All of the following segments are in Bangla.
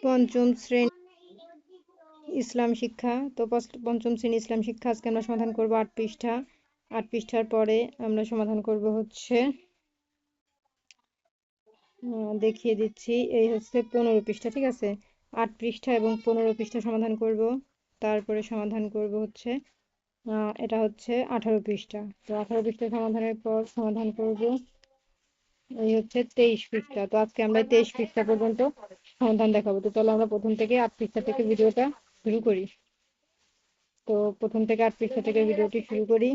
পঞ্চম শ্রেণী ইসলাম শিক্ষা। তো পঞ্চম শ্রেণী ইসলাম শিক্ষা আজকে আমরা সমাধান করব 8 পৃষ্ঠা। 8 পৃষ্ঠার পরে আমরা সমাধান করব হচ্ছে দেখিয়ে দিচ্ছি, এই হচ্ছে 15 পৃষ্ঠা, ঠিক আছে। 8 পৃষ্ঠা এবং 15 পৃষ্ঠা সমাধান করব। তারপরে সমাধান করব হচ্ছে এটা হচ্ছে 18 পৃষ্ঠা। তো 18 পৃষ্ঠা সমাধানের পর সমাধান করব এই হচ্ছে 23 পৃষ্ঠা। তো আজকে আমরা 23 পৃষ্ঠা পর্যন্ত সমাধান দেখাবো। তো চলো আমরা প্রথম থেকে 8 পৃষ্ঠা থেকে ভিডিওটা শুরু করি। তো প্রথম থেকে 8 পৃষ্ঠা থেকে ভিডিওটি শুরু করি।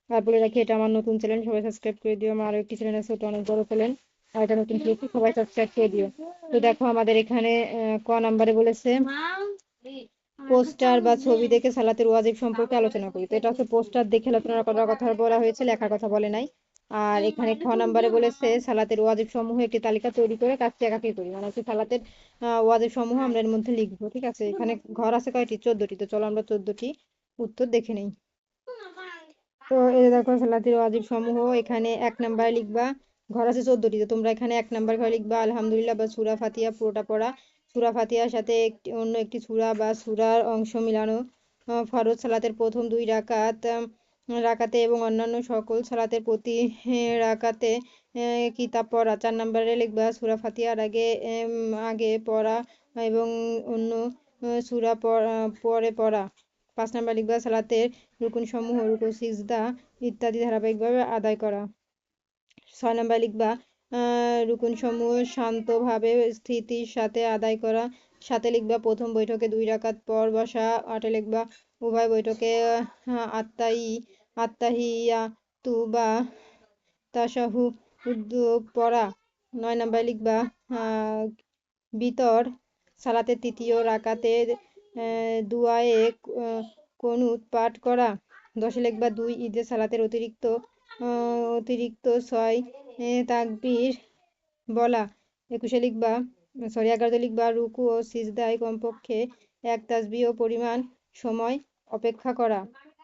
আর বলে রাখি, এটা আমার নতুন চ্যানেল, সবাই সাবস্ক্রাইব করে দিও। আমার আরো একটি চ্যানেল আছে, ওটা অনেক বড় চ্যানেল, আর এটা নতুন খুলেছি, সবাই সাবস্ক্রাইব করে দিও। তো দেখো আমাদের এখানে ক নাম্বারে বলেছে পোস্টার বা ছবি দেখে সালাতের ওয়াজিব সম্পর্কে আলোচনা করি। তো এটা হচ্ছে পোস্টার দেখে আলোচনা করার কথা বলা হয়েছে, লেখার কথা বলে নাই। আর এখানে খ নাম্বারে বলেছে সালাতের ওয়াজিব সমূহ একটি তালিকা তৈরি করে কাজটি একাকি করি, মানে হচ্ছে সালাতের ওয়াজিব সমূহ আমরা এর মধ্যে লিখবো, ঠিক আছে। এখানে ঘর আছে কয়টি? 14টি। তো চলো আমরা 14টি উত্তর দেখে নেই। তো এই দেখো সালাতের ওয়াজিব সমূহ, এখানে 1 নাম্বারে লিখবা, ঘর আছে 14টি, তো তোমরা এখানে 1 নাম্বার ঘরে লিখবা আলহামদুলিল্লাহ বা সূরা ফাতিহা পুরোটা পড়া। সূরা ফাতিহার সাথে অন্য একটি সূরা বা সূরার অংশ মিলানো। ফরজ সালাতের প্রথম 2 রাকাতে এবং অন্যান্য সকল সালাতের প্রতি রাকাতে কিতাব পড়া। 4 নাম্বারে লিখবা সূরা ফাতিহার আগে পড়া এবং অন্য সূরা পরে পড়া। 5 নাম্বার লিখবা সালাতের রুকুন সমূহ, রুকু, সিজদা ইত্যাদি ধারাবাহিকভাবে আদায় করা। 6 নাম্বার লিখবা রুকুন সমূহ শান্তভাবে স্থিতির সাথে আদায় করা। 7 লিখবা প্রথম বৈঠকে 2 রাকাত পর বসা। 8 লিখবা উভয় বৈঠকে আত্তাহিয়াতু বা তাশাহুদ পড়া। 9 নাম্বার লিখবা বিতর সালাতের তৃতীয় রাকাতে দুআয়ে কুনুত পাঠ করা। 10 লিখবা 2 ঈদের সালাতের অতিরিক্ত 6 তাকবীর বলা। 11 লিখবা রুকু ও সিজদায় কমপক্ষে 1 তাসবিহ পরিমাণ সময় অপেক্ষা করা।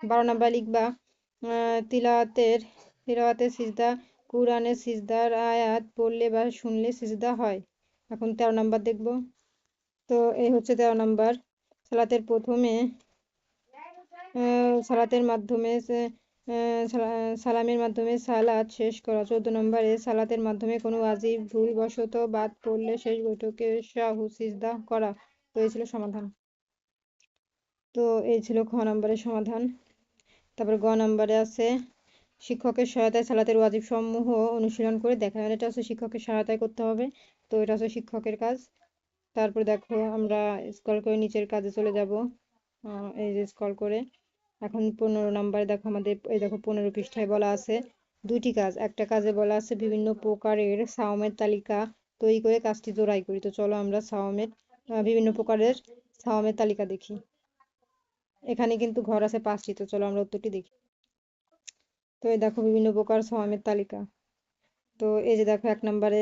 12 নাম্বার লিখবা তিলাওয়াতের সিজদা, কুরআনের সিজদার আয়াত পড়লে বা শুনলে সিজদা হয়। এখন 13 নাম্বার দেখব। তো এই হচ্ছে 13 নাম্বার, সালাতের প্রথমে সালামের মাধ্যমে সালাত শেষ করা। 14 নম্বরে সালাতের মাধ্যমে কোনো ওয়াজিব ভুলবশত বাদ পড়লে শেষ বৈঠকে সাহু সিজদা করা। তো এই ছিল সমাধান। তো এই ছিল খ নম্বরের সমাধান। তারপর গ নম্বরে আছে শিক্ষকের সহায়তায় সালাতের ওয়াজিব সমূহ অনুশীলন করে দেখা। মানে এটা হচ্ছে শিক্ষকের সহায়তায় করতে হবে, তো এটা হচ্ছে শিক্ষকের কাজ। তারপর দেখো আমরা স্ক্রল করে নিচের কাজে চলে যাব, এই যে স্ক্রল করে এখন 15 নাম্বারে দেখো আমাদের, এই দেখো 15 পৃষ্ঠায় বলা আছে 2টি কাজ। একটা কাজে বলা আছে বিভিন্ন প্রকারের সাওমের তালিকা তৈরি করে কাজটি জোড়াই করি। তো চলো আমরা বিভিন্ন প্রকারের সাওমের তালিকা দেখি। এখানে কিন্তু ঘর আছে 5টি। তো চলো আমরা উত্তরটি দেখি। তো এই দেখো বিভিন্ন প্রকার সাওমের তালিকা। তো এই যে দেখো 1 নম্বরে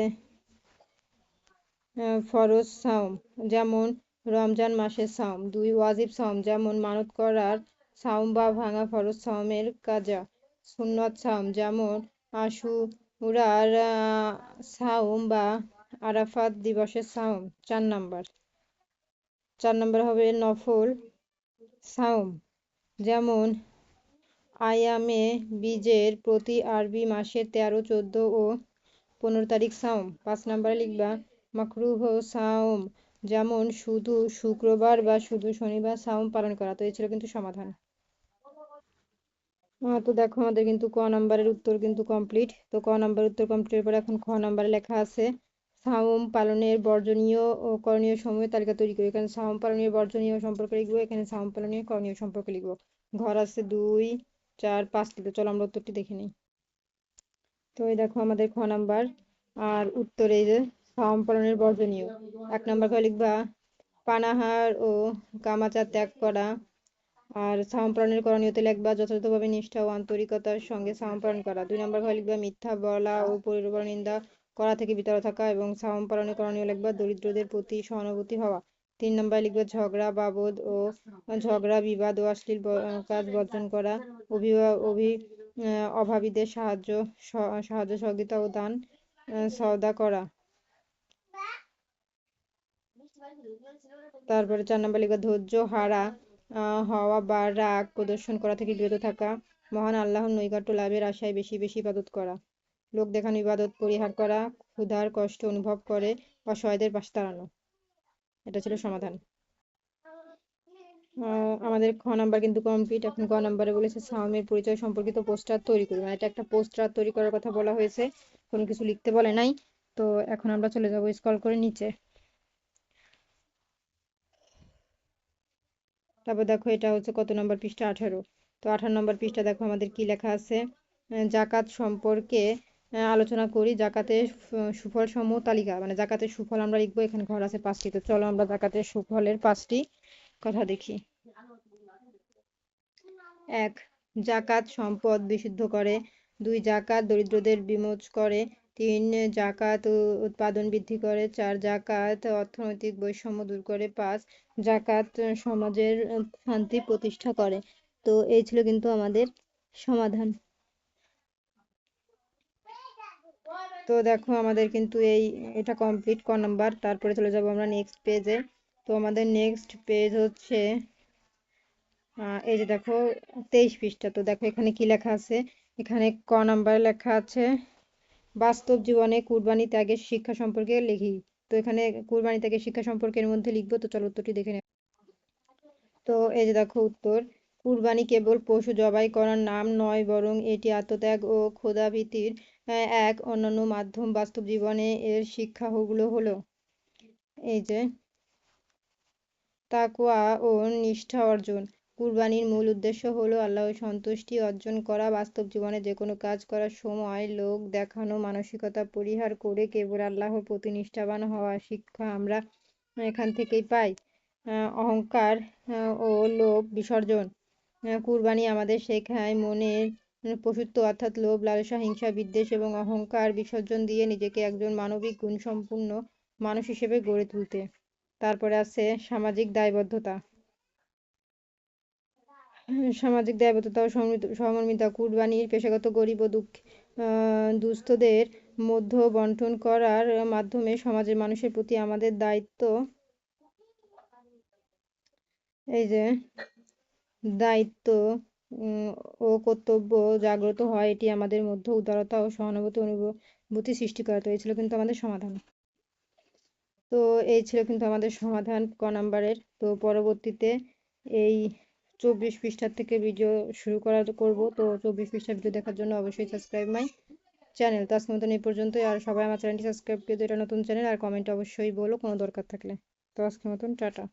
ফরজ সাওম, যেমন রমজান মাসের সাওম। 2 ওয়াজিব সাওম, যেমন মানত করার সাওম বা ভাঙা ফরজ সাওমের কাজা। সুন্নত সাওম, যেমন আশুরার সাওম বা আরাফাত দিবসের সাওম। 4 নাম্বার হবে নফল সাওম, যেমন আয়ামে বীজের প্রতি আরবি মাসের 13, 14 ও 15 তারিখ সাওম। 5 নাম্বারে লিখবা মাকরুহ সাওম, যেমন শুধু শুক্রবার বা শুধু শনিবার সাওম পালন করা। তো এই ছিল কিন্তু সমাধান। তো দেখো আমাদের কিন্তু ক নাম্বারের উত্তর কিন্তু কমপ্লিট। তো ক নাম্বার উত্তর কমপ্লিটের পরে এখন খ নাম্বারে লেখা আছে সাওম পালনের বর্জনীয় ও করণীয় সময়ের তালিকা তৈরি করি। এখানে সাওম পালনের বর্জনীয় সম্পর্কে লিখবো, এখানে সাওম পালনের করণীয় সম্পর্কে লিখবো। ঘর আছে 2, 4, 5টি। তো চলো আমরা উত্তরটি দেখে নিই। তো এই দেখো আমাদের খ নাম্বার, আর উত্তরে এই যে সাওম পালনের বর্জনীয়। 1 নাম্বার করে লিখবা পানাহার ও কামাচার ত্যাগ করা। আর সাওম পালনের করণীয়তে লিখবা যথাযথভাবে নিষ্ঠা ও আন্তরিকতার সঙ্গে সাওম পালন করা। 2 নাম্বার ঘরে লিখবা মিথ্যা বলা ও পরনিন্দা করা থেকে বিরত থাকা এবং সাওম পালনের করণীয় লিখবা দরিদ্রদের প্রতি সহানুভূতি হওয়া। 3 নাম্বার লিখবা ঝগড়া বিবাদ ও অশ্লীল কাজ বর্জন করা। অভাবীদের সাহায্য সহযোগিতা ও দান সওদা করা। তারপরে 4 নাম্বার লিখবা ধৈর্য হারা হওয়া বা রাগ প্রদর্শন করা থেকে বিরত থাকা, মহান আল্লাহর নৈকট্য লাভের আশায় বেশি বেশি ইবাদত করা, লোক দেখানো ইবাদত পরিহার করা, ক্ষুধার কষ্ট অনুভব করে অসহায়দের পাশে দাঁড়ানো। এটা ছিল সমাধান। আমাদের খ নাম্বার কিন্তু কমপ্লিট। এখন গ নাম্বারে বলেছে সাওমের পরিচয় সম্পর্কিত পোস্টার তৈরি করি, মানে এটা একটা পোস্টার তৈরি করার কথা বলা হয়েছে, কোনো কিছু লিখতে বলে নাই। তো এখন আমরা চলে যাবো স্ক্রল করে নিচে। তারপর দেখো এটা হচ্ছে কত নম্বর পৃষ্ঠা, 18। তো 18 নম্বর পৃষ্ঠা দেখো আমাদের কি লেখা আছে, জাকাত সম্পর্কে আলোচনা করি, জাকাতের সুফল সমূহ তালিকা, মানে জাকাতের সুফল আমরা লিখবো। এখানে ঘর আছে 5টি, তো চলো আমরা জাকাতের সুফলের 5টি কথা দেখি। 1, জাকাত সম্পদ বিশুদ্ধ করে। 2, জাকাত দরিদ্রদের বিমোচ করে। 3, জাকাত উৎপাদন বৃদ্ধি করে। 4, জাকাত অর্থনৈতিক বৈষম্য দূর করে। 5, জাকাত সমাজের শান্তি প্রতিষ্ঠা করে। তো এই ছিল কিন্তু আমাদের সমাধান। তো দেখো আমাদের কিন্তু এটা কমপ্লিট ক নাম্বার। তারপরে চলে যাব আমরা নেক্সট পেজে। তো আমাদের নেক্সট পেজ হচ্ছে এই যে দেখো 23 পৃষ্ঠা। তো দেখো এখানে কি লেখা আছে, এখানে ক নাম্বারে লেখা আছে বাস্তব জীবনে কুরবানি ত্যাগের শিক্ষা সম্পর্কে লিখি। তো এখানে কুরবানি ত্যাগের শিক্ষা সম্পর্কের মধ্যে লিখবো। তো চলো উত্তরটি দেখে নেব। তো এই যে দেখো উত্তর, কুরবানি কেবল পশু জবাই করার নাম নয়, বরং এটি আত্মত্যাগ ও ক্ষুধাভীতির এক অনন্য মাধ্যম। বাস্তব জীবনে এর শিক্ষাগুলো হলো এই যে তাকওয়া ও নিষ্ঠা অর্জন। কুরবানির মূল উদ্দেশ্য হলো আল্লাহর সন্তুষ্টি অর্জন করা। বাস্তব জীবনে যে কোনো কাজ করার সময় লোক দেখানো মানসিকতা পরিহার করে কেবল আল্লাহর প্রতি নিষ্ঠাবান হওয়ার শিক্ষা আমরা এখান থেকেই পাই। অহংকার ও লোভ বিসর্জন। কুরবানি আমাদের শেখায় মনের পশুত্ব অর্থাৎ লোভ লালসা হিংসা বিদ্বেষ এবং অহংকার বিসর্জন দিয়ে নিজেকে একজন মানবিক গুণসম্পন্ন মানুষ হিসেবে গড়ে তুলতে। তারপরে আছে সামাজিক দায়বদ্ধতা। সামাজিক দায়বদ্ধতা ও সহমর্মিতা। কুরবানির পেশাগত গরিব ও দুস্থদের মধ্যে বন্টন করার মাধ্যমে সমাজের মানুষের প্রতি আমাদের দায়িত্ব এই যে দায়িত্ব ও কর্তব্য জাগ্রত হয়। এটি আমাদের মধ্যে উদারতা ও সহানুভূতি অনুভূতি সৃষ্টি করে। তো এই ছিল কিন্তু আমাদের সমাধান। তো এই ছিল কিন্তু আমাদের সমাধান ক নাম্বারের। তো পরবর্তীতে এই 24 পৃষ্ঠার থেকে ভিডিও শুরু করব। তো 24 পৃষ্ঠার ভিডিও দেখার জন্য অবশ্যই সাবস্ক্রাইব মাই চ্যানেল। তো আজকের মতন এই পর্যন্তই। আর সবাই আমার চ্যানেলটি সাবস্ক্রাইব করে দিও, এটা নতুন চ্যানেল। আর কমেন্টে অবশ্যই বলো কোনো দরকার থাকলে। তো আজকের মতন টাটা।